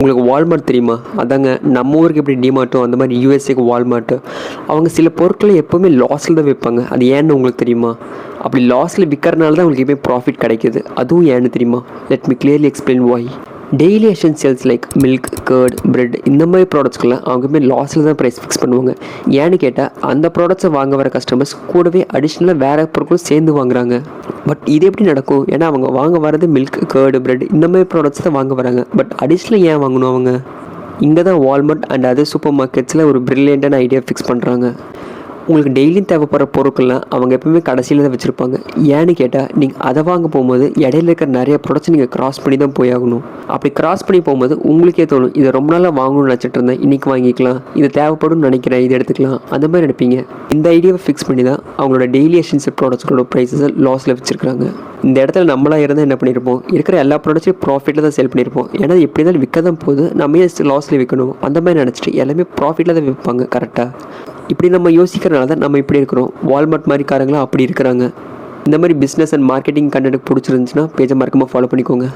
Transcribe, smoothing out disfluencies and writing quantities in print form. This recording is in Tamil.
உங்களுக்கு வால்மார்ட் தெரியுமா? அதாங்க நம்ம ஊருக்கு எப்படி டிமார்ட்டோ அந்த மாதிரி யூஎஸ்ஏக்கு வால்மார்ட்டு. அவங்க சில பொருட்களை எப்போவுமே லாஸில் தான் விற்பாங்க. அது ஏன்னு உங்களுக்கு தெரியுமா? அப்படி லாஸில் விற்கிறனால தான் உங்களுக்கு எப்போயும் ப்ராஃபிட் கிடைக்கிது. அதுவும் ஏன்னு தெரியுமா? Let me clearly explain why. Daily essentials like milk, curd, bread இந்த மாதிரி ப்ராடக்ட்ஸ்க்கெல்லாம் அவங்க லாஸில் தான் ப்ரைஸ் ஃபிக்ஸ் பண்ணுவாங்க. ஏன்னு கேட்டால் அந்த ப்ராடக்ட்ஸை வாங்க வர கஸ்டமர்ஸ் கூடவே அடிஷ்னலாக வேறு பொருட்களும் சேர்ந்து வாங்குறாங்க. பட் இது எப்படி நடக்கும்? ஏன்னா அவங்க வாங்க வரது மில்க், கர்டு, பிரெட் இந்த மாதிரி ப்ராடக்ட்ஸ் தான் வாங்க வராங்க. பட் அடிஷ்னலாக ஏன் வாங்கணும் அவங்க? இங்கே தான் வால்மார்ட் அண்ட் அதர் சூப்பர் மார்க்கெட்ஸில் ஒரு பிரில்லியண்டான ஐடியா ஃபிக்ஸ் பண்ணுறாங்க. உங்களுக்கு டெய்லியும் தேவைப்படுற பொருட்கள்லாம் அவங்க எப்பவுமே கடைசியில் தான் வச்சுருப்பாங்க. ஏன்னு கேட்டால் நீங்கள் அதை வாங்க போகும்போது இடையில இருக்கிற நிறைய ப்ராடக்ட்ஸ் நீங்கள் கிராஸ் பண்ணி தான் போயாகணும். அப்படி கிராஸ் பண்ணி போகும்போது உங்களுக்கே தோணும், இதை ரொம்ப நாளாக வாங்கணும்னு நினச்சிட்டு இருந்தேன், இன்றைக்கி வாங்கிக்கலாம், இது தேவைப்படும்னு நினைக்கிறேன், இது எடுத்துக்கலாம், அந்த மாதிரி நினைப்பீங்க. இந்த ஐடியாவை ஃபிக்ஸ் பண்ணி தான் அவங்களோட டெய்லி எசென்சியல் ப்ராடக்ட்ஸோட ப்ரைஸஸை லாஸில் வச்சுருக்காங்க. இந்த இடத்துல நம்மளாக இருந்தால் என்ன பண்ணியிருப்போம்? இருக்கிற எல்லா ப்ராடக்ட்ஸையும் ப்ராஃபிட்டில் தான் சேல் பண்ணியிருப்போம். ஏன்னா எப்படி தான் விற்க தான் போகுது, நம்ம லாஸில் விற்கணும் அந்த மாதிரி நினச்சிட்டு எல்லாமே ப்ராஃபிட்டில் தான் விற்பாங்க. கரெக்டாக இப்படி நம்ம யோசிக்கிறனால தான் நம்ம இப்படி இருக்கிறோம். வால்மார்ட் மாதிரி காரங்களாம் அப்படி இருக்கிறாங்க. இந்த மாதிரி பிஸ்னஸ் அண்ட் மார்க்கெட்டிங் கண்டென்ட் பிடிச்சிருந்துச்சுன்னா பேஜை மறக்காமல் ஃபாலோ பண்ணிக்கோங்க.